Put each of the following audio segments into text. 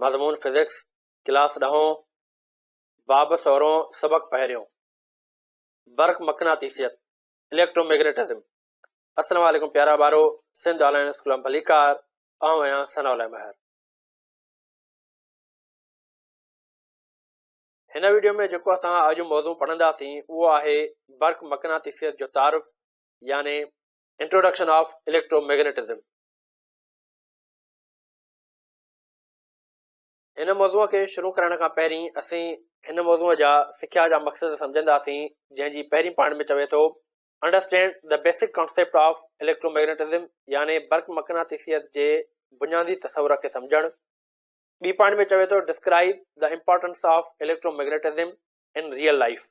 मज़मून physics class 10 बाब 16 सबक पहिरियों बर्क़ मक़नातीसियत इलेक्ट्रोमैग्नेटिज़म। अस्सलामु अलैकुम प्यारा ॿारो, सिंध ऑनलाइन स्कूल में भलीकार आऊं आहियां सनाउल्लाह महर। हिन वीडियो में जेको असां अॼु मौज़ू पढ़ंदासीं उहो आहे बर्क़ मक़नातीसियत जो तारुफ़ यानी इंट्रोडक्शन ऑफ इलेक्ट्रोमैग्नेटिज़म। हिन मौज़ूअ खे शुरू करण खां पहिरीं असीं हिन मौज़ूअ जा सिख्या जा मक़सद सम्झंदासीं, जंहिंजी पहिरीं पाण में चवे थो understand the basic concept of electromagnetism यानी बर्क़ मक़नातीसियत जे बुनियादी तसवुर खे सम्झणु। ॿी पाण में चवे थो describe the importance of electromagnetism in real life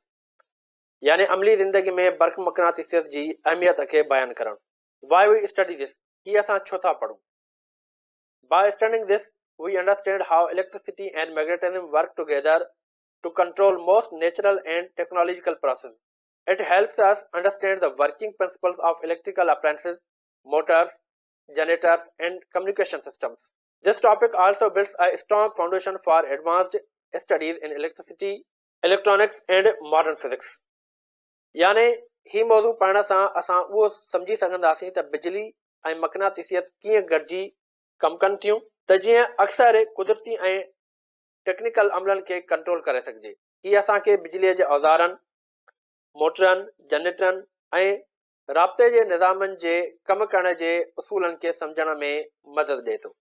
यानी अमली ज़िंदगी में बर्क़ मक़नातीसियत जी अहमियत खे बयानु करणु। वाई वी स्टडी दिस, हीअ असां छो था पढ़ूं। By studying this we understand how electricity and magnetism work together to control most natural and technological processes. It helps us understand the working principles of electrical appliances, motors, generators, and communication systems. This topic also builds a strong foundation for advanced studies in electricity, electronics, and modern physics. यानी ही मौज़ू पढ़ण सां असां उहो सम्झी सघंदासीं त बिजली ऐं मक़नातीसियत कीअं गॾिजी कमु कनि थियूं त जीअं अक्सर कुदरती ऐं टेक्निकल अमलनि खे कंट्रोल करे सघिजे। हीअ असांखे बिजलीअ जे औज़ारनि, मोटरनि, जनरेटरनि ऐं राब्ते जे निज़ामनि जे कमु करण जे उसूलनि खे सम्झण में मदद ॾिए थो।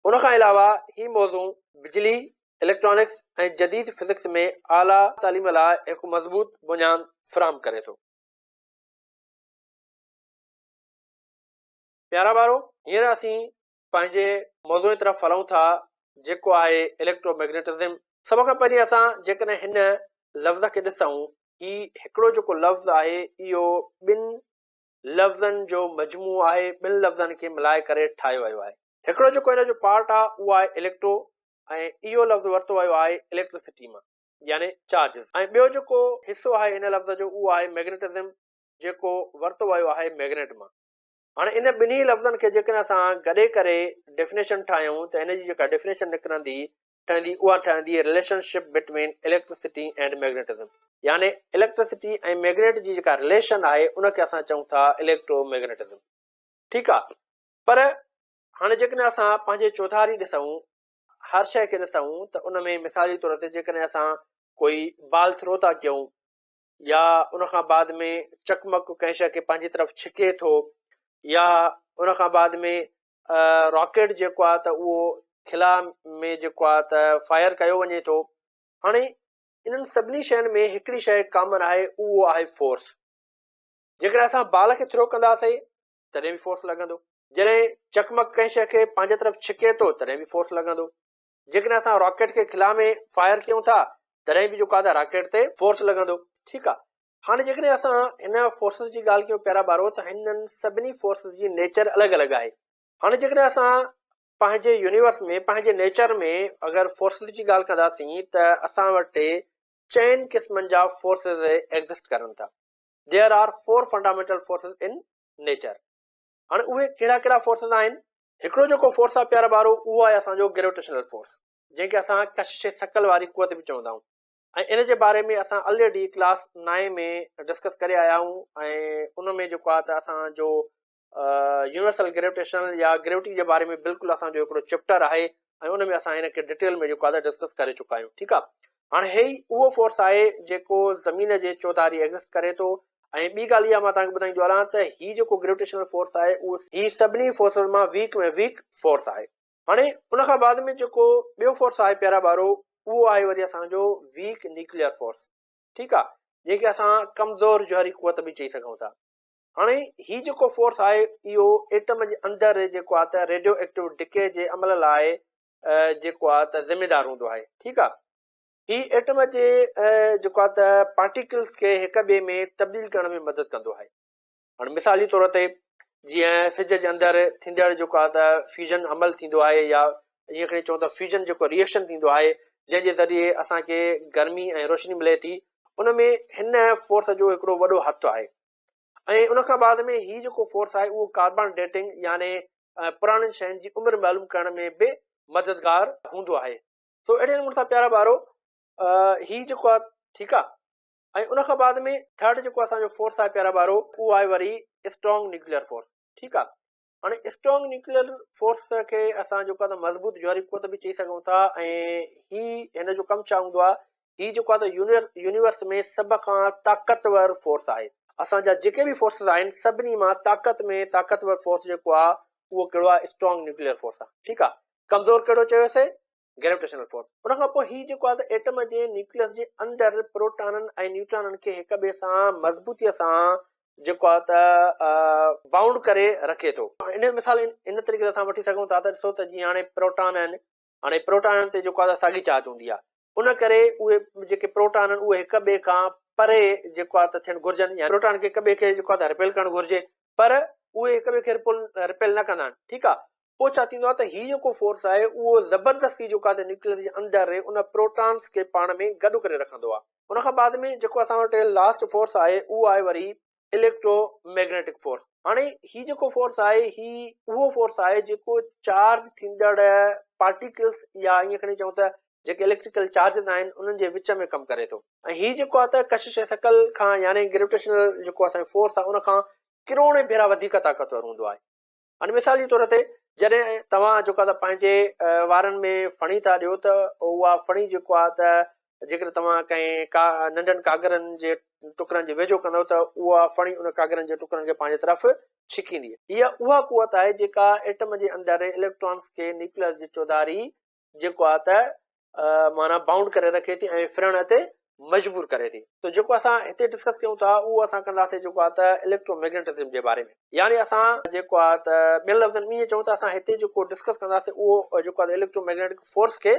उन खां अलावा ही मौज़ू बिजली, इलेक्ट्रॉनिक्स ऐं जदीद फिज़िक्स में आला तालीम लाइ हिकु मज़बूत बुनियाद फ़राहम करे थो। प्यारा ॿारो, हींअर असीं पंहिंजे मौज़ूअ जी तरफ़ हलूं था जेको आहे इलेक्ट्रोमैग्नेटिज़म। सभ खां पहिरीं असां जेकॾहिं हिन लफ़्ज़ खे ॾिसूं, ही हिकिड़ो जेको लफ़्ज़ आहे इहो ॿिनि लफ़्ज़नि जो मजमू आहे, ॿिनि लफ़्ज़नि खे मिलाए करे ठाहियो वियो आहे। हिकिड़ो जेको हिन जो पार्ट आहे उहो आहे इलेक्ट्रो ऐं इहो लफ़्ज़ वरितो वियो आहे इलेक्ट्रिसिटी मां यानी चार्जिस। ऐं ॿियो जेको हिसो आहे हिन लफ़्ज़ जो उहो आहे मैग्नेटिज़म जेको वरितो वियो आहे मैग्नेट मां। हाणे इन ॿिन्ही लफ़्ज़नि खे जेकॾहिं असां गॾे करे डेफिनेशन ठाहियूं त इन जी जेका डेफिनेशन निकिरंदी उहा ठहंदी relationship between electricity and magnetism यानी इलेक्ट्रिसिटी ऐं मैग्नेट जी जेका रिलेशन आहे उनखे असां चऊं था इलेक्ट्रोमैग्नेटिज़म। ठीकु आहे, पर हाणे जेकॾहिं असां पंहिंजे चौधारी ॾिसूं, हर शइ खे ॾिसूं त उन में मिसाली तौर ते जेकॾहिं असां कोई बाल थ्रो था कयूं या उन खां बाद में चकमक कंहिं शइ खे पंहिंजी तरफ़ छिके थो या उन खां बाद में रॉकेट जेको आहे त उहो खिला में जेको आहे त फायर कयो वञे थो। हाणे इन्हनि सभिनी शयुनि में हिकिड़ी शइ कॉमन आहे, उहो आहे फोर्स। जेकॾहिं असां बाल खे थ्रो कंदासीं तॾहिं बि फोर्स लॻंदो, जॾहिं चकमक कंहिं शइ खे पंहिंजे तरफ़ छिके थो तॾहिं बि फोर्स लॻंदो, जेकॾहिं असां रॉकेट खे खिला में फायर कयूं था तॾहिं बि जेको आहे त रॉकेट ते फोर्स लॻंदो। ठीकु आहे, हाणे जेकॾहिं असां हिन फोर्सिस जी ॻाल्हि कयूं प्यारा ॿारो, त हिननि सभिनी फोर्सिस जी नेचर अलॻि अलॻि आहे। हाणे जेकॾहिं असां पंहिंजे यूनिवर्स में, पंहिंजे नेचर में अगरि फोर्सिस जी ॻाल्हि कंदासीं त असां वटि 4 क़िस्मनि जा फोर्सिस एग्ज़िस्ट करनि था। There are 4 fundamental forces in nature. हाणे उहे कहिड़ा कहिड़ा फोर्सिस आहिनि? हिकिड़ो जेको फोर्स आहे प्यारा ॿारो उहो आहे असांजो ग्रेविटेशनल फोर्स, जंहिंखे असां कशिश शकल वारी कुवत बि चवंदा आहियूं। ऐं इन जे बारे में असां ऑलरेडी क्लास 9 में डिस्कस करे आया आहियूं ऐं उन में जेको आहे त असांजो यूनिवर्सल ग्रेविटेशन या ग्रेविटी जे बारे में बिल्कुलु असांजो हिकिड़ो चैप्टर आहे ऐं उन में असां हिनखे डिटेल में जेको आहे डिस्कस करे चुका आहियूं। ठीकु आहे, हाणे हे ई उहो फोर्स आहे जेको ज़मीन जे चौधारी एग्ज़िस्ट करे थो। ऐं ॿी ॻाल्हि इहा मां तव्हांखे ॿुधाईंदो हलां त हीउ जेको ग्रेविटेशनल फोर्स आहे उहो ही सभिनी फोर्सिस मां वीक में वीक फोर्स आहे। हाणे उन खां बाद में जेको ॿियो फोर्स आहे प्यारा ॿारो उहो आहे वरी असांजो वीक न्यूक्लियर फोर्स। ठीकु आहे, जंहिंखे असां कमज़ोर जौहरी कुवत बि चई सघूं था। हाणे ही जेको फोर्स आहे इहो एटम जे अंदरि जेको आहे त रेडियो एक्टिव डिके जे अमल लाइ जेको आहे त ज़िम्मेदार हूंदो आहे। ठीकु आहे, ही एटम जे जेको आहे त पार्टिकल्स खे हिक ॿिए में तब्दील करण में मदद कंदो आहे। हाणे मिसाली तौर ते जीअं सिज जे अंदरि थींदड़ जेको आहे त फ्यूजन अमल थींदो आहे या ईअं खणी चऊं त फ्यूजन जेको रिएक्शन थींदो आहे जंहिंजे ज़रिए असांखे गर्मी ऐं रोशनी मिले थी, उन में हिन फोर्स जो हिकिड़ो वॾो हथु आहे। ऐं उन खां बाद में ही जेको फोर्स आहे उहो कार्बन डेटिंग यानी पुराणनि शयुनि जी उमिरि मालूम करण में बि मददगार हूंदो आहे। सो अहिड़े नमूने सां प्यारा ॿारो ही जेको आहे ठीकु आहे। ऐं उन खां बाद में थर्ड जेको असांजो फोर्स आहे प्यारा ॿारो उहो आहे वरी स्ट्रॉन्ग न्यूक्लियर फोर्स। ठीकु आहे। हाणे स्ट्रॉन्ग न्यूक्लियर फोर्स खे असां जेको आहे मज़बूत जौहरी क़ुवत बि चई सघूं था। ऐं ही हिन जो कमु छा हूंदो आहे, ही जेको आहे यूनिवर्स में सभ खां ताक़तवर फोर्स आहे। असांजा जेके बि फोर्सिस आहिनि सभिनी मां ताक़तवर फोर्स जेको आहे उहो कहिड़ो आहे, स्ट्रॉन्ग न्यूक्लियर फोर्स आहे। ठीकु आहे। कमज़ोर कहिड़ो चयोसीं, ग्रेविटेशनल फोर्स। उन खां पोइ ही जेको आहे एटम जे न्यूक्लियस जे अंदरि प्रोटॉननि ऐं न्यूट्रॉननि खे हिक ॿिए सां मज़बूतीअ सां जेको आहे त बाउंड करे रखे थो। इन मिसाल इन तरीक़े सां वठी सघूं था त ॾिसो त जीअं हाणे प्रोटॉन आहिनि, हाणे प्रोटॉननि ते जेको आहे साॻी चार्ज हूंदी आहे। उन करे उहे जेके प्रोटॉन आहिनि उहे हिक ॿिए खां परे जेको आहे त थियणु घुर्जनि, या प्रोटॉन खे हिक ॿिए खे जेको आहे रिपेल करणु घुर्जे, पर उहे हिक ॿिए खे रिपेल न कंदा आहिनि। ठीकु आहे। पोइ छा थींदो आहे त ही जेको फोर्स आहे उहो ज़बरदस्ती जेको आहे न्यूक्लियस जे अंदरि उन प्रोटॉन्स खे पाण में गॾु करे रखंदो आहे। उन खां बाद में जेको असां वटि लास्ट फोर्स आहे उहो आहे वरी इलेक्ट्रोमैग्नेटिक फोर्स। हाणे ही जेको फोर्स आहे ही उहो फोर्स आहे जेको चार्ज थींदड़ पार्टिकल्स या ईअं खणी चऊं त जेके इलेक्ट्रिकल चार्जिस आहिनि उन्हनि जे विच में कमु करे थो। ऐं ही जेको आहे त कशिश शकल खां यानी ग्रेविटेशनल जेको असांजो फोर्स आहे उन खां किरोड़े भेरा वधीक ताक़तवर हूंदो आहे। हाणे मिसाल जे तौर ते जॾहिं तव्हां जेको आहे त पंहिंजे वारनि में फणी था ॾियो त उहा फणी जेको आहे त जेकर तव्हां कंहिं नंढनि कागरनि जे टुकड़नि जे वेझो कंदव त उहा फणी उन कागरनि जे टुकड़नि खे पंहिंजे तरफ़ छिकींदी। इहा उहा क़ुवत आहे जेका एटम जे अंदरि इलेक्ट्रॉन्स खे न्यूक्लियस जी चौधारी जेको आहे त माना बाउंड करे रखे थी ऐं फिरण ते मजबूर करे थी। त जेको असां हिते डिस्कस कयूं था उहो असां कंदासीं जेको आहे त इलेक्ट्रोमैग्नेटिज्म जे बारे में। यानी असां जेको आहे त ॿियनि लफ़्ज़नि में ईअं चऊं त असां हिते जेको डिस्कस कंदासीं उहो जेको आहे इलेक्ट्रोमैग्नेटिक फोर्स खे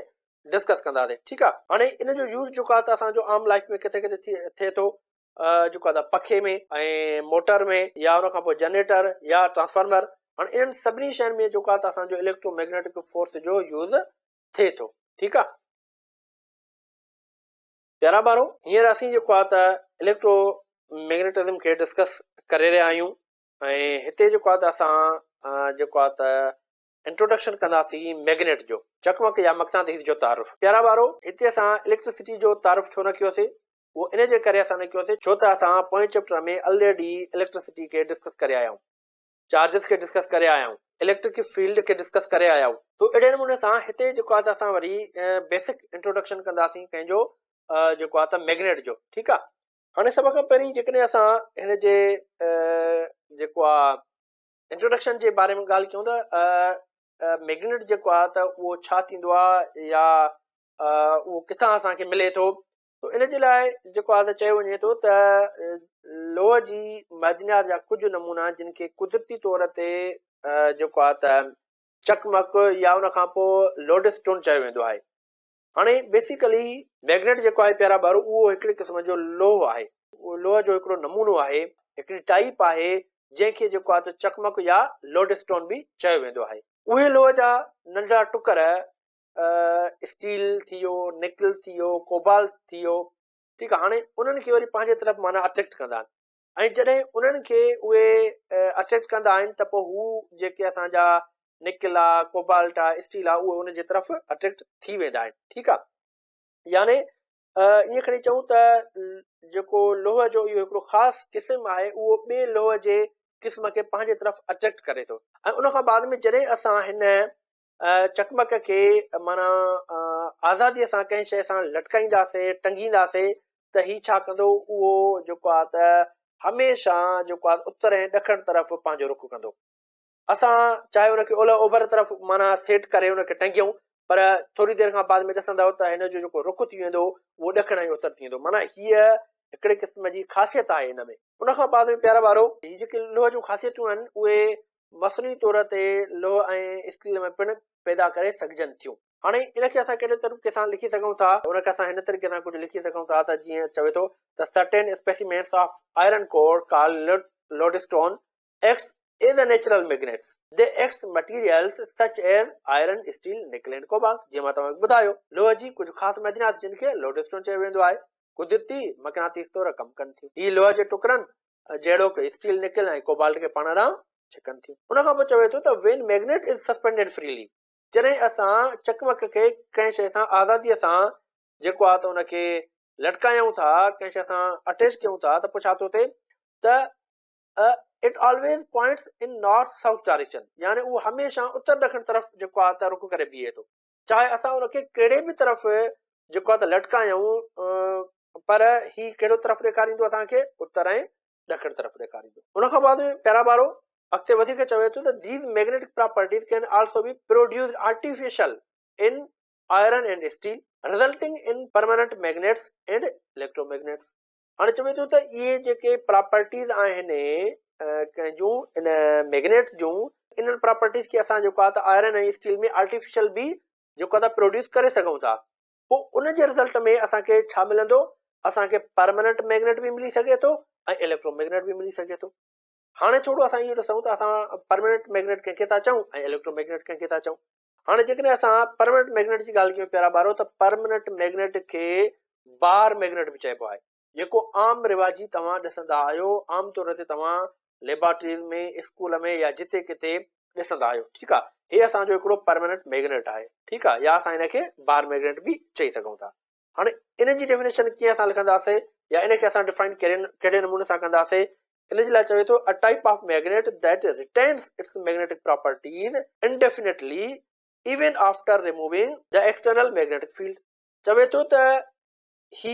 डिस्कस कंदासीं। ठीकु आहे। हाणे इन जो यूज़ जेको आहे त असांजो आम लाइफ में किथे किथे थिए थो, जेको आहे त पखे में ऐं मोटर में, या उन खां पोइ जनरेटर या ट्रांसफार्मर। हाणे इन्हनि सभिनी शयुनि में जेको आहे त असांजो इलेक्ट्रोमैग्नेटिक फोर्स जो यूज़ थिए थो। ठीकु आहे। प्यारा ॿारो हींअर असीं जेको आहे त इलेक्ट्रोमैग्नेटिज्म खे डिस्कस करे रहिया आहियूं। ऐं हिते जेको आहे त असां जेको आहे त इंट्रोडक्शन कंदासीं मैग्नेट जो, चकमक या मक़नातीस जो तारुफ़। प्यारा ॿारो हिते असां इलेक्ट्रिसिटी जो तारुफ़ छो न कयोसीं, उहो इन जे करे असां न कयोसीं छो त असां पोएं चैप्टर में ऑलरेडी इलेक्ट्रिसिटी खे डिस्कस करे आया आहियूं, चार्जिस खे डिस्कस करे आया आहियूं, इलेक्ट्रिक फील्ड खे डिस्कस करे आया आहियूं। तो अहिड़े नमूने सां हिते जेको आहे त असां वरी बेसिक इंट्रोडक्शन कंदासीं कंहिंजो जेको आहे त मैग्नेट जो। ठीकु आहे। हाणे सभ खां पहिरीं जेकॾहिं असां हिन जे जेको आहे इंट्रोडक्शन जे बारे में ॻाल्हि कयूं त मैग्नेट जेको आहे त उहो छा थींदो आहे या उहो किथां असांखे मिले थो। तो इन जे लाइ जेको आहे त चयो वञे थो त लोह जी मदनियात जा कुझु नमूना जिन खे कुदरती तौर ते जेको आहे त चकमक या उन खां पोइ लोडस्टोन चयो वेंदो आहे। हाणे बेसिकली मैग्नेट जेको आहे प्यारा ॿारो उहो हिकिड़े क़िस्म जो लोह आहे। उहो लोह जो हिकिड़ो नमूनो आहे, हिकिड़ी टाइप आहे जंहिंखे जेको आहे त चकमक या लोडस्टोन बि चयो वेंदो आहे। उहे लोह जा नंढा टुकर स्टील थी वियो, निकल थी वियो, कोबाल्ट थी वियो। ठीकु आहे। हाणे उन्हनि खे वरी पंहिंजे तरफ़ माना अट्रैक्ट कंदा आहिनि, ऐं जॾहिं उन्हनि खे उहे अट्रैक्ट कंदा आहिनि त पोइ हू जेके असांजा निकल आहे, कोबाल्ट आहे, स्टील आहे, उहे उन जे तरफ़ अट्रैक्ट थी वेंदा आहिनि। ठीकु आहे। यानी ईअं खणी चऊं त जेको लोह जो इहो हिकिड़ो ख़ासि क़िस्म आहे उहो ॿिए लोह जे क़िस्म खे पंहिंजे तरफ़ अट्रैक्ट करे थो। ऐं उन खां बाद में जॾहिं असां हिन चकमक खे माना आज़ादीअ सां कंहिं शइ सां लटकाईंदासीं, टंगींदासीं, त ही छा कंदो, उहो जेको आहे त हमेशह जेको आहे उत्तर ऐं ॾखण तरफ़ पंहिंजो रुख कंदो। असां चाहे हुनखे ओलह ओभर तरफ़ माना सेट करे हुनखे टंगियूं, पर थोरी देरि खां बाद में ॾिसंदव त हिन जो जेको रुख थी वेंदो उहो ॾखण ऐं उत्तर थी वेंदो। माना हीअ हिकिड़े क़िस्म जी ख़ासियत आहे हिन में। उन खां बाद में प्यारा ॿारो हीअ जेके लोह जूं ख़ासियतूं आहिनि उहे मसनूई तौर ते लोह ऐं स्टील में पिणु पैदा करे सघजनि थियूं। हाणे इनखे असां कहिड़े तरीक़े सां लिखी सघूं था, उनखे असां हिन तरीक़े सां कुझु लिखी सघूं था त जीअं चवे थो त certain specimens of iron core called lodestone acts as a natural magnets. They act materials such as iron, steel, nickel and cobalt. जीअं मां तव्हांखे ॿुधायो, लोह जी कुझु ख़ासि मदनियात जिन खे लोडस्टोन चयो वेंदो आहे, कुदरती मक़नातीस तौर कमु कनि थियूं। ही लोह जे टुकड़नि जहिड़ो स्टील, निकल ऐं कोबाल्ट खे पाण सां छिकनि थियूं। उन खां पोइ चवे थो त when magnet is suspended freely, जॾहिं असां चकमक खे कंहिं शइ सां आज़ादीअ सां जेको आहे त उनखे लटकायूं था, कंहिं शइ सां अटैच कयूं था, त पोइ छा थो थिए त it always points in north south direction, यानी उहो हमेशह उत्तर ॾखण तरफ़ जेको आहे त रुख करे बीहे थो, चाहे असां उनखे कहिड़े बि तरफ़ जेको आहे त लटकायूं, पर ही कहिड़ो तरफ़ ॾेखारींदो असांखे, उत्तर ऐं ॾखण तरफ़ ॾेखारींदो। उन खां बाद में पहिरां वारो अॻिते वधी करे चवे थो त these magnetic properties can also be produced artificial in iron and steel, resulting in permanent magnets and electromagnets। हाणे चवे थो त इहे जेके प्रॉपर्टीज़ आहिनि जूं इन मैग्नेट्स जूं, इन्हनि प्रॉपर्टीज़ खे असां जेको आहे त आयरन ऐं स्टील में आर्टिफिशियल बि जेको आहे त प्रोड्यूस करे सघूं था। पोइ उन जे रिज़ल्ट में असांखे छा मिलंदो, असांखे परमानेंट मैग्नेट बि मिली सघे थो ऐं इलेक्ट्रोमैग्नेट बि मिली सघे थो। हाणे थोरो असां इहो ॾिसूं त असां परमानेंट मैग्नेट कंहिंखे था चऊं ऐं इलेक्ट्रोमैग्नेट कंहिंखे था चऊं। हाणे जेकॾहिं असां परमानेंट मैग्नेट जी ॻाल्हि कयूं पहिरां ॿारो, त परमानेंट मैग्नेट खे बार मैग्नेट बि चइबो आहे, जेको आम रिवाजी तव्हां ॾिसंदा आहियो, आम तौर ते तव्हां लेबोरेटरीज़ में, स्कूल में या जिते किथे ॾिसंदा आहियो। ठीकु आहे, हे असांजो हिकिड़ो परमानेंट मैग्नेट आहे। ठीकु आहे, या असां हिनखे बार मैग्नेट बि चई सघूं था। हाणे इन जी डेफिनेशन कीअं असां लिखंदासीं या इनखे असां डिफाइन कहिड़े नमूने सां कंदासीं, इन जे लाइ चवे थो a type of magnet that retains it's magnetic properties indefinitely even after removing the external magnetic field. चवे थो त ही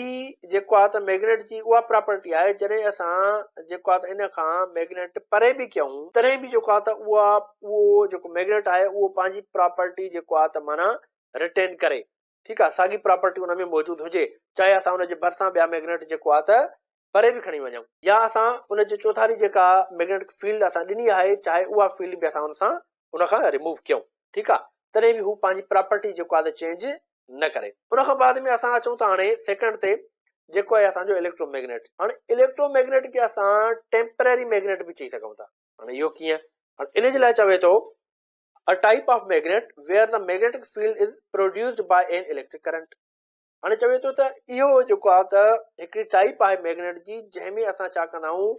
जेको आहे त मैग्नेट जी उहा प्रॉपर्टी आहे, जॾहिं असां जेको आहे त इन खां मैग्नेट परे बि कयूं तॾहिं बि जेको आहे त उहो जेको मैग्नेट आहे उहो पंहिंजी प्रॉपर्टी जेको आहे त माना रिटेन करे। ठीकु आहे, साॻी प्रॉपर्टी हुन में मौजूदु हुजे, चाहे असां हुनजे भरिसां ॿिया मैग्नेट जेको आहे त परे बि खणी वञूं, या असां हुनजी चौधारी जेका मैग्नेटिक फील्ड असां ॾिनी आहे, चाहे उहा फील्ड बि असां हुनखां रिमूव कयूं। ठीकु आहे, तॾहिं बि हू पंहिंजी प्रॉपर्टी जेको आहे त चेंज न करे। उन खां बाद में असां अचूं था हाणे सेकंड ते, जेको आहे असांजो इलेक्ट्रोमैग्नेट। हाणे इलेक्ट्रोमैग्नेट खे असां टेम्पररी मैग्नेट बि चई सघूं था। हाणे इहो कीअं, इन जे लाइ चवे थो a type of magnet where the magnetic field is produced by an electric current। हाणे चवे थो त इहो जेको आहे त हिकिड़ी टाइप आहे मैग्नेट जी, जंहिंमें असां छा कंदा आहियूं,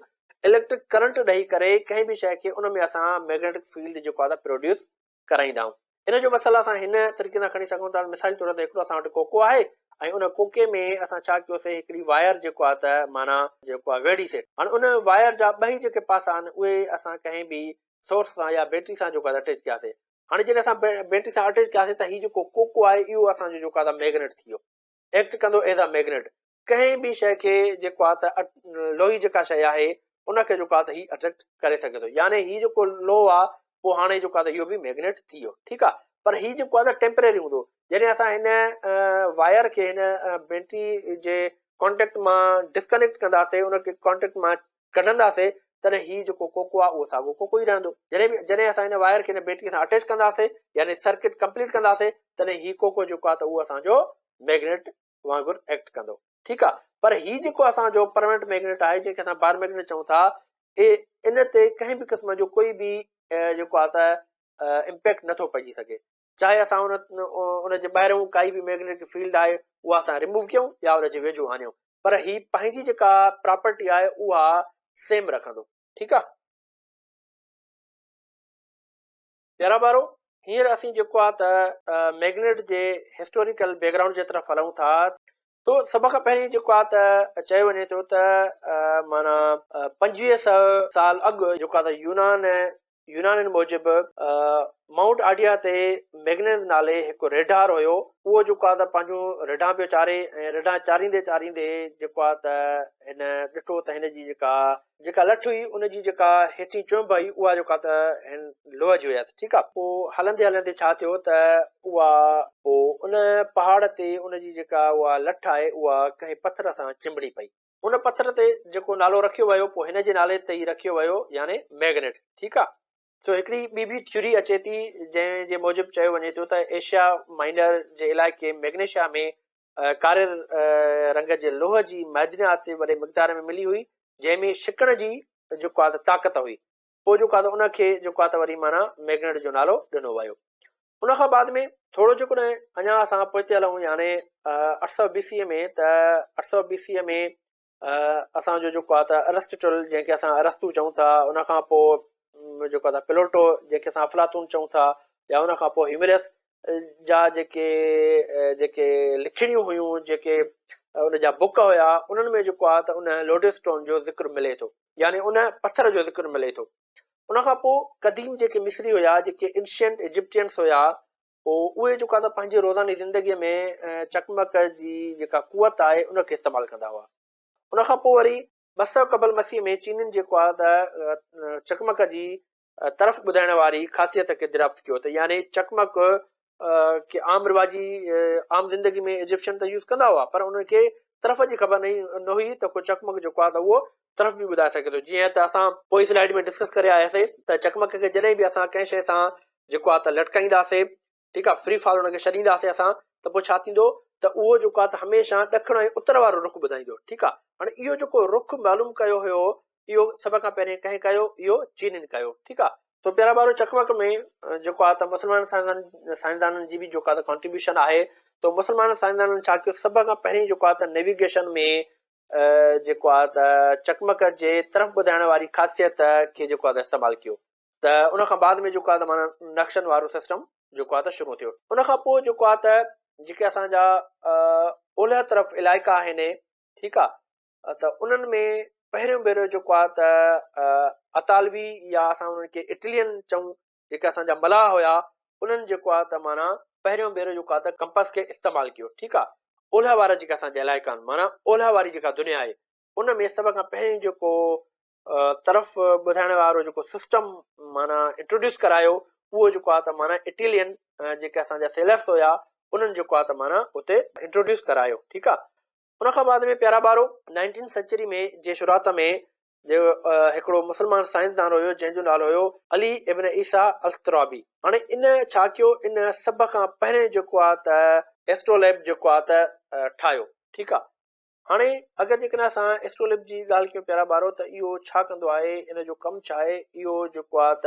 इलेक्ट्रिक करंट ॾेई करे कंहिं बि शइ खे उन में असां मैग्नेटिक फील्ड जेको आहे त प्रोड्यूस कराईंदा आहियूं। इन जो मसइलो असां हिन तरीक़े सां खणी सघूं था। मिसाल तौर ते हिकिड़ो असां वटि कोको आहे ऐं उन कोके में असां छा कयोसीं, हिकिड़ी वायर जेको आहे त माना जेको आहे वेड़ीसीं। हाणे उन वायर जा ॿई जेके पासा आहिनि उहे असां कंहिं बि सोर्स सां या बैटरी सां जेको आहे अटैच कयासीं। हाणे जॾहिं असां बैटरी सां अटैच कयासीं त हीउ जेको कोको आहे इहो असांजो जेको आहे त मैग्नेट थी वियो, एक्ट कंदो एज़ अ मैग्नेट। कंहिं बि शइ खे जेको आहे त लोही जेका शइ आहे उनखे जेको आहे त हीउ अट्रैक्ट करे सघे थो, यानी हीउ जेको लोह आहे पोइ हाणे जेको आहे त इहो बि मैग्नेट थी वियो। ठीकु आहे, पर हीउ जेको आहे त टेम्पररी हूंदो। जॾहिं असां हिन वायर खे हिन बैटरी जे कॉन्टेक्ट मां डिस्कनेक्ट कंदासीं, उनखे कॉन्टेक्ट मां कढंदासीं, तॾहिं हीउ जेको कोको आहे उहो साॻियो कोको ई रहंदो। जॾहिं असां हिन वायर खे हिन बैटरी सां अटैच कंदासीं, यानी सर्किट कंप्लीट कंदासीं, तॾहिं हीउ कोको जेको आहे त उहो असांजो मैग्नेट वांगुरु एक्ट कंदो। ठीकु आहे, पर हीउ जेको असांजो परमानेंट मैग्नेट आहे, जंहिंखे असां बार मैग्नेट चऊं था, इन ते कंहिं बि क़िस्म जो कोई बि जेको आहे त इम्पैक्ट नथो पइजी सघे। चाहे असां उनजे ॿाहिरियों काई बि मैग्नेटिक फील्ड आहे उहा असां रिमूव कयूं या उनजे वेझो आणियूं, पर ही पंहिंजी जेका प्रॉपर्टी आहे उहा सेम रखंदो। ठीकु आहे प्यारा ॿारो, हींअर असीं जेको आहे त मैग्नेट जे हिस्टोरिकल बैकग्राउंड जे तरफ़ हलूं था। तो सभ खां पहिरीं जेको आहे त चयो वञे थो त माना 2500 साल अॻु जेको आहे त यूनान मूजिबि माउंट आडिया ते मैग्नेट नाले हिकु रेडार हुयो। उहो जेको आहे त पंहिंजो रेडा पियो चारे ऐं रेडा चारींदे जेको आहे त हिन ॾिठो त हिन जी जेका लठ हुई उनजी जेका हेठी चुंब हुई उहा जेका त लोह जी हुयसि। ठीकु आहे, पोइ हलंदे हलंदे छा थियो त उहा पोइ उन पहाड़ ते उनजी जेका उहा लठ आहे उहा कंहिं पथर सां चिंबड़ी पई। उन पथर ते जेको नालो रखियो वियो पोइ हिन जे नाले ते ई रखियो वियो, यानी मैग्नेट। ठीकु आहे, सो हिकिड़ी ॿी बि थ्योरी अचे थी जंहिंजे मूजिबि चयो वञे थो त एशिया माइनर जे इलाइक़े मैग्नेशिया में कारे रंग जे लोह जी मैदनियात वॾे मिक़दार में मिली हुई, जंहिंमें छिकण जी जेको आहे त ताक़त हुई। पोइ जेको आहे त उनखे जेको आहे त वरी माना मैग्नेट जो नालो ॾिनो वियो। उन खां बाद में थोरो जेकॾहिं अञा असां पोइते हलूं, यानी 800 BC में, त 800 BC में असांजो जेको आहे त अरिस्टोटल, जंहिंखे असां अरस्तू चऊं था, उन खां पोइ जेको आहे त प्लेटो, जंहिंखे असां अफलातून चऊं था, या उन खां पोइ ह्यूमरस, जा जेके लिखणियूं हुयूं, जेके उन जा बुक हुया, उन्हनि में जेको आहे त उन लोटस स्टोन जो ज़िक्र मिले थो, यानी उन पथर जो ज़िक्र मिले थो। उन खां पोइ क़दीम जेके मिस्री हुया, जेके एंशियंट इजिप्टियंस हुया, पोइ उहे जेको आहे त पंहिंजी रोज़ानी ज़िंदगीअ में चकमक जी जेका कुवत आहे उनखे इस्तेमालु कंदा हुआ। उन खां पोइ वरी 200 क़बल मसीह में चीननि जेको आहे त चकमक जी तरफ़ ॿुधाइण वारी ख़ासियत खे दरियाफ़्त कयो त यानी चकमक के आम रिवाजी आम ज़िंदगी में इजिप्शियन त यूज़ कंदा हुआ, पर उनखे तरफ़ जी ख़बर न हुई त को चकमक जेको आहे त उहो तरफ़ बि ॿुधाए सघे थो। जीअं त असां पोइ स्लाइड में डिस्कस करे आयासीं त चकमक खे जॾहिं बि असां कंहिं शइ सां जेको आहे त लटकाईंदासीं, ठीकु आहे, फ्री फॉल हुनखे छॾींदासीं असां, त पोइ छा थींदो त उहो जेको आहे त हमेशह ॾखिण ऐं उत्तर वारो रुख ॿुधाईंदो। ठीकु आहे, हाणे इहो जेको रुख मालूम कयो हुयो, इहो सभ खां पहिरियों कंहिं कयो, इहो चीननि कयो। ठीकु आहे, तो प्यारा ॿारो चकमक में जेको आहे त मुस्लमान साइंसदाननि जी बि जेको आहे त कॉन्ट्रीब्यूशन आहे। तो मुस्लमान साइंसदाननि छा कयो, सभ खां पहिरीं जेको आहे त नेविगेशन में जेको आहे त चकमक जे तरफ़ ॿुधाइण वारी ख़ासियत खे जेको आहे त इस्तेमालु कयो। त उन खां बाद में जेको आहे त माना नक्शनि वारो सिस्टम जेको आहे त शुरू थियो। उन खां पोइ जेको आहे त जेके असांजा ओलह तरफ़ इलाइक़ा आहिनि, ठीकु आहे, त उन्हनि में पहिरियों भेरो जेको आहे त अतालवी या असां उन्हनि खे इटलियन चऊं, जेके असांजा मलाह हुया, उन्हनि जेको आहे त माना पहिरियों भेरो जेको आहे त कंपस खे इस्तेमालु कयो। ठीकु आहे, ओलह वारा जेका असांजा इलाइक़ा आहिनि, माना ओलह वारी जेका दुनिया आहे, उन में सभ खां पहिरीं जेको तरफ़ ॿुधाइण वारो जेको सिस्टम माना इंट्रोड्यूस करायो, उहो जेको आहे त माना इटलियन जेके असांजा सेलर्स हुया, उन्हनि जेको आहे त माना उते इंट्रोड्यूस करायो। ठीकु आहे, उन खां बाद में प्यारा ॿारो 19th सेंचुरी में जे शुरूआत में जो हिकिड़ो मुस्लमान साइंसदान हुयो जंहिंजो नालो हुयो अली इब्न ईसा अल-तराबी। हाणे इन छा कयो, इन सभ खां पहिरें जेको आहे त एस्ट्रोलैब जेको आहे त ठाहियो। ठीकु आहे, हाणे अगरि जेकॾहिं असां एस्ट्रोलैब जी ॻाल्हि कयूं प्यारा ॿारो, त इहो छा कंदो आहे, इन जो कमु छा आहे, इहो जेको आहे त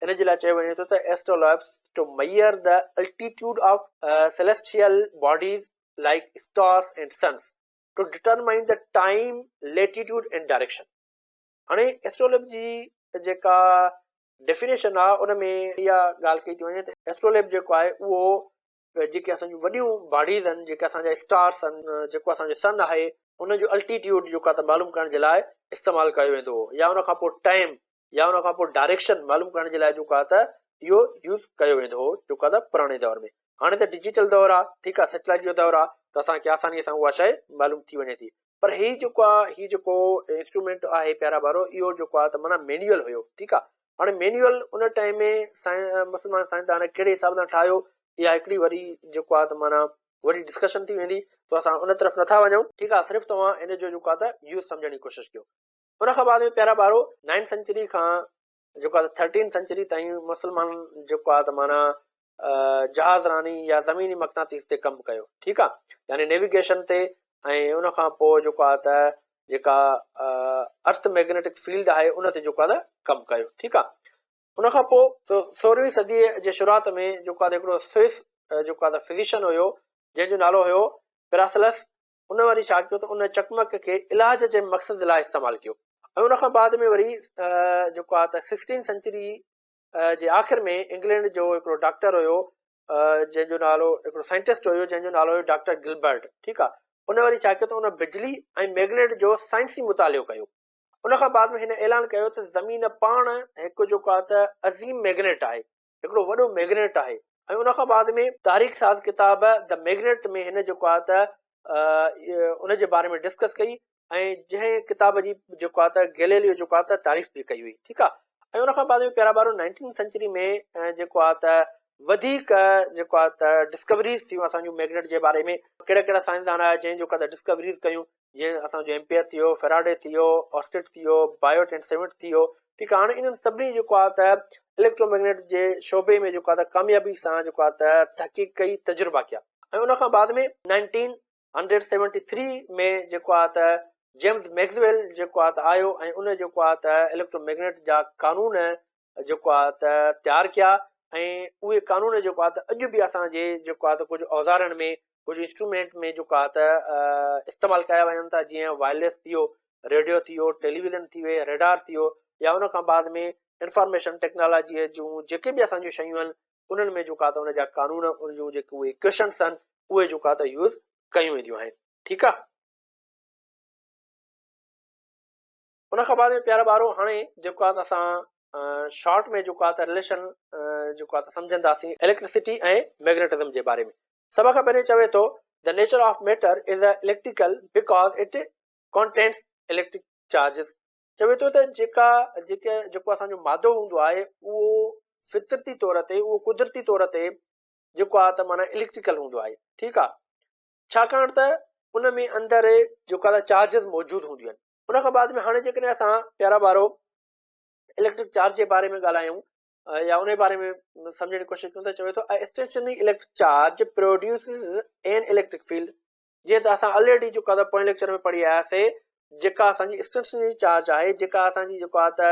इन जे लाइ चयो वञे थो त astrolabes to measure the altitude of celestial bodies like stars and suns to determine the time, latitude and direction. हाणे एस्ट्रोलैब जी जेका डेफिनेशन आहे, उन में इहा ॻाल्हि कई थी वञे त एस्ट्रोलैब जेको आहे उहो जेके असांजूं वॾियूं बॉडीज़ आहिनि, जेके असांजा स्टार्स आहिनि, जेको असांजो सन आहे, उनजो अल्टीट्यूड जेको आहे त मालूम करण जे लाइ इस्तेमालु कयो वेंदो हो, या उन खां पोइ टाइम, या उन खां पोइ डायरेक्शन मालूम करण जे लाइ जेको आहे त इहो यूज़ कयो वेंदो हो, जेको आहे त पुराणे दौर में। हाणे त डिजिटल दौर आहे, ठीकु आहे, सैटेलाइट जो दौर आहे, त असांखे आसानीअ सां उहा शइ मालूम थी वञे थी। पर हीउ जेको आहे, हीउ जेको इंस्ट्रूमेंट आहे प्यारा ॿारो, इहो जेको आहे त माना मैन्युअल हुयो। ठीकु आहे, हाणे मैन्युअल उन टाइम में मुस्लमान साइंसदान कहिड़े हिसाब सां ठाहियो, इहा हिकिड़ी वरी जेको आहे त माना वरी डिस्कशन थी वेंदी, त असां उन तरफ़ नथा वञूं। ठीकु आहे, सिर्फ़ु तव्हां इन जो जेको आहे त यूज़ सम्झण जी कोशिशि कयो। उन खां बाद में प्यारा ॿारो 9th सेंचुरी खां जेको आहे 13th सेंचुरी ताईं मुस्लमान जेको आहे त माना जहाज़ रानी या ज़मीनी मक़नातीस ते कमु कयो। ठीकु आहे, यानी नेविगेशन ते, ऐं उन खां पोइ जेको आहे त जेका अर्थ मैग्नेटिक फील्ड आहे उन ते जेको आहे त कमु कयो। ठीकु आहे, उन खां पोइ 16वीं सदीअ जे शुरूआत में जेको आहे त हिकिड़ो स्विस जेको आहे त फिजिशियन हुयो जंहिंजो नालो हुयो पेरासिलस। उन वरी छा कयो त उन चकमक खे इलाज जे मक़सद लाइ इस्तेमालु कयो। ऐं उन खां बाद में वरी जेको आहे त 16th सेंचुरी जे आख़िर में इंग्लैंड जो हिकिड़ो डॉक्टर हुयो जंहिंजो नालो, हिकिड़ो साइंटिस्ट हुयो जंहिंजो नालो हुयो डॉक्टर गिलबर्ट। ठीकु आहे, उन वरी छा कयो त उन बिजली ऐं मैग्नेट जो साइंसी मुतालियो कयो। उन खां बाद में हिन ऐलान कयो त ज़मीन पाण हिकु जेको आहे त अज़ीम मैग्नेट आहे, हिकिड़ो वॾो मैग्नेट आहे। ऐं उन खां बाद में तारीख़ साज़ किताब द मैग्नेट में हिन जेको आहे त उन जे बारे में डिस्कस कई, ऐं जंहिं किताब जी जेको आहे त गैलीलियो जेको आहे त तारीफ़ बि कई हुई। ठीकु आहे, ऐं उन खां बाद में प्यारा ॿारो 19th सेंचुरी में जेको आहे त वधीक जेको आहे त डिस्कवरीज़ थियूं असांजूं मैग्नेट जे बारे में। कहिड़ा कहिड़ा साइंसदान आया जंहिं जेको आहे त डिस्कवरीज़ कयूं, जीअं असांजो एम्पियर थियो, फेराडे थियो, ऑस्टिट थियो, बायोट एंड सेविट थियो। ठीकु आहे, हाणे इन्हनि सभिनी जेको आहे त इलेक्ट्रोमैग्नेट जे शोबे में जेको आहे त कामयाबी सां जेको आहे त तहक़ीक़ कई, तजुर्बा कया। ऐं उन खां बाद में 1973 में जेको आहे त जेम्स मैक्सवेल जेको आहे त आयो, ऐं उन जेको आहे त इलेक्ट्रोमैग्नेट जा कानून जेको आहे त तयारु कया। ऐं उहे कानून जेको आहे त अॼु बि असांजे जेको आहे त कुझु औज़ारनि में, कुझु इंस्ट्रूमेंट में जेको आहे त इस्तेमालु कया वञनि था, जीअं वायरलेस थियो, रेडियो थियो, टेलीविज़न थी वियो, रेडार थियो, या उन खां बाद में इंफॉर्मेशन टेक्नोलॉजीअ जूं जेके बि असांजूं शयूं आहिनि, उन्हनि में जेका त उन जा कानून उन जूं जेके उहे इक्वेशन्स आहिनि उहे जेका त यूज़ कयूं वेंदियूं आहिनि। ठीकु आहे। उन खां बाद में प्यारा ॿारो हाणे जेको आहे त असां शॉर्ट में जेको आहे त रिलेशन जेको आहे त सम्झंदासीं इलेक्ट्रिसिटी ऐं मैग्नेटिज़म जे बारे में। सभ खां पहिरीं चवे थो the nature of matter is a electrical because it contents electric charges. चवे थो त जेको असांजो मादो हूंदो आहे उहो फितरती तौर ते उहो कुदरती तौर ते जेको आहे त माना इलेक्ट्रिकल हूंदो आहे। ठीकु आहे, छाकाणि त उन में अंदरि जेको आहे चार्जिस मौजूदु हूंदियूं आहिनि। उन खां बाद में हाणे जेकॾहिं असां प्यारा ॿारो इलेक्ट्रिक चार्ज जे बारे में ॻाल्हायूं या उन बारे में सम्झण जी कोशिशि कयूं त चवे थो stationary electric charge produces an electric field. जीअं त असां ऑलरेडी जेको आहे पोएं लेक्चर में पढ़ी आयासीं, जेका असांजी स्टेशनरी चार्ज आहे, जेका असांजी जेको आहे त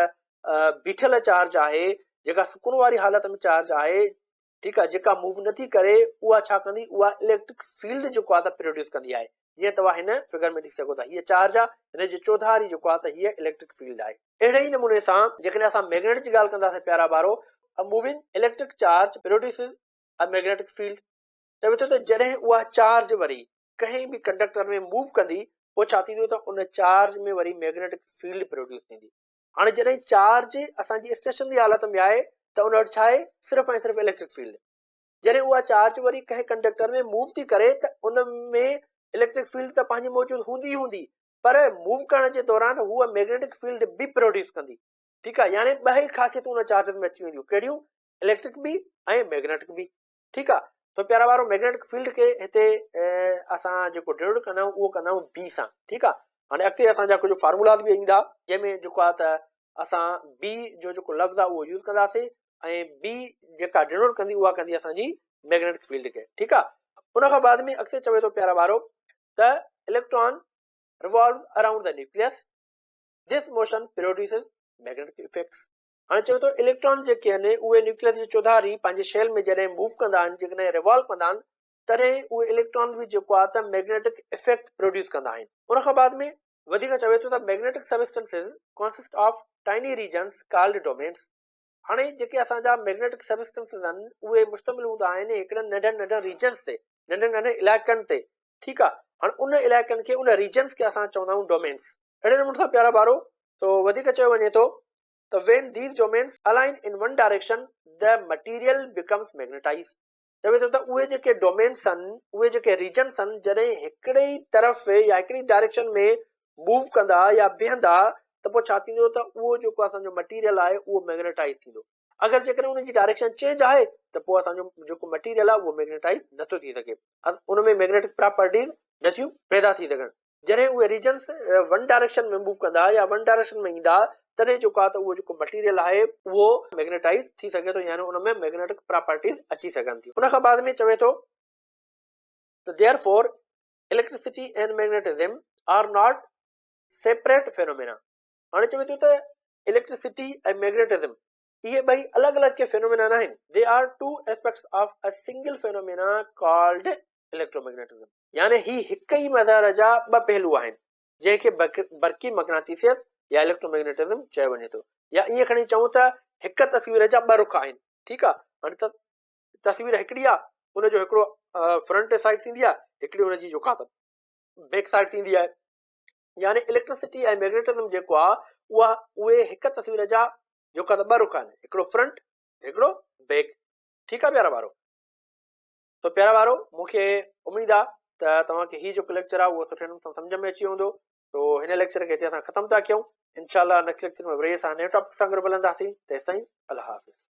बीठल चार्ज आहे, जेका सुकून वारी हालत में चार्ज आहे, ठीकु आहे, जेका मूव नथी करे, उहा छा कंदी, उहा इलेक्ट्रिक फील्ड जेको आहे त प्रोड्यूस कंदी आहे। जीअं तव्हां हिन फिगर में ॾिसी सघो था, हीअ चार्ज आहे, हिन जे चौधारी जेको आहे त हीअ इलेक्ट्रिक फील्ड आहे। अहिड़े ई नमूने सां जेकॾहिं असां मैग्नेट जी ॻाल्हि कंदासीं प्यारा ॿारो, a moving electric charge produces a magnetic field. चवे थो त जॾहिं उहा चार्ज वरी कंहिं बि कंडक्टर में मूव कंदी पोइ छा थींदो त उन चार्ज में वरी मैग्नेटिक फील्ड प्रोड्यूस थींदी। हाणे जॾहिं चार्ज असांजी स्टेशनरी हालत में आहे त उन वटि छा आहे, सिर्फ़ु ऐं सिर्फ़ु इलेक्ट्रिक फील्ड। जॾहिं उहा चार्ज वरी कंहिं कंडक्टर में मूव थी करे त उन में इलेक्ट्रिक फील्ड त पंहिंजी मौजूदु हूंदी हूंदी, पर मूव करण जे दौरान उहा मैग्नेटिक फील्ड बि प्रोड्यूस कंदी। ठीकु आहे, यानी ॿ ई ख़ासियतूं उन चार्ज में अची वेंदियूं, कहिड़ियूं, इलेक्ट्रिक बि ऐं मैग्नेटिक बि। ठीकु आहे, त प्यारा वारो मैग्नेटिक फील्ड खे हिते असां जेको डिनोट कंदा आहियूं उहो कंदा आहियूं बी सां। ठीकु आहे, हाणे अॻिते असांजा कुझु फार्मूलास बि ईंदा जंहिंमें जेको आहे त असां बी जो जेको लफ़्ज़ आहे उहो यूज़ कंदासीं ऐं बी जेका डिनोट कंदी उहा कंदी असांजी मैग्नेटिक फील्ड खे। ठीकु आहे, उन खां बाद में अॻिते चवे थो प्यारा वारो त electron revolve around the nucleus, this motion produces magnetic effects. हाणे चवे थो इलेक्ट्रॉन जेके आहिनि उहे न्यूक्लियस जी चौधारी पंहिंजे शेल में जॾहिं मूव कंदा आहिनि, जॾहिं रिवॉल्व कंदा आहिनि, तॾहिं उहे इलेक्ट्रॉन बि जेको आहे त मैग्नेटिक इफेक्ट प्रोड्यूस कंदा आहिनि। उन खां बाद में वधीक चवे थो त magnetic substances consist of tiny regions called domains. हाणे जेके असांजा मैग्नेटिक सबस्टेंसेस आहिनि उहे मुश्तमिल हूंदा आहिनि हिकिड़नि नंढनि नंढनि रीजन्स ते, नंढनि नंढनि इलाइक़नि ते। ठीकु आहे, हाणे उन इलाइक़नि खे, उन रीजन्स खे असां चवंदा आहियूं डोमेन्स। अहिड़े नमूने सां प्यारा ॿारो तो वधीक चयो वञे थो त when these domains align in one direction the material becomes magnetized। चवे थो त उहे जेके डोमेन्स आहिनि, उहे जेके रीजन्स आहिनि, जॾहिं हिकिड़े ई तरफ़ या हिकिड़ी डायरेक्शन में मूव कंदा या बीहंदा त पोइ छा थींदो त उहो जेको असांजो मटीरियल आहे उहो मैग्नेटाइज़ थींदो। अगरि जेकॾहिं उनजी डायरेक्शन चेंज आहे त पोइ असांजो जेको मटीरियल आहे उहो मैग्नेटाइज़ नथो थी सघे, उन में मैग्नेटिक प्रॉपर्टीज़ नथियूं पैदा थी सघनि। जॾहिं उहे रीजन्स वन डायरेक्शन में मूव कंदा या वन डायरेक्शन में ईंदा तॾहिं जेको आहे त उहो जेको मटीरियल आहे उहो मैग्नेटाइज़ थी सघे थो, यानी उन में मैग्नेटिक प्रॉपर्टीज़ अची सघनि थियूं। उन खां बाद में चवे थो त therefore electricity and magnetism are not separate phenomena। हाणे चवे थो त इलेक्ट्रिसिटी ऐं मैग्नेटिज्म इहे ॿई अलॻि अलॻि के फेनोमेना न आहिनि, they are two aspects of a single phenomena called electromagnetism. यानी ही हिक ई मदार जा ॿ पहलू आहिनि जंहिंखे बरकी मक़नातीसियत या इलेक्ट्रोमैग्नेटिज्म चयो वञे थो, या ईअं खणी चऊं त हिक तस्वीर जा ॿ रुख आहिनि। ठीकु आहे, हाणे तस्वीर हिकिड़ी आहे, उनजो हिकिड़ो फ्रंट साइड थींदी आहे, हिकिड़ी उनजी जेका आहे बैक साइड थींदी आहे। यानी इलेक्ट्रिसिटी ऐं मैग्नेटिज्म जेको आहे उहे हिक तस्वीर जा जेका त ॿ रुख आहिनि, हिकिड़ो फ्रंट हिकिड़ो बैक। ठीकु आहे प्यारा ॿारो, तो प्यारा ॿारो मूंखे उमेद आहे त तव्हांखे ही जेको लेक्चर आहे उहो सुठे नमूने सां सम्झ में अची वेंदो। तो हिन लेक्चर खे हिते असां ख़तमु था कयूं। इंशाअल्लाह नेक्स्ट लेक्चर में वरी असां नए टॉपिक सां गॾु मिलंदासीं। तेसिताईं अल्लाह हाफ़िज़।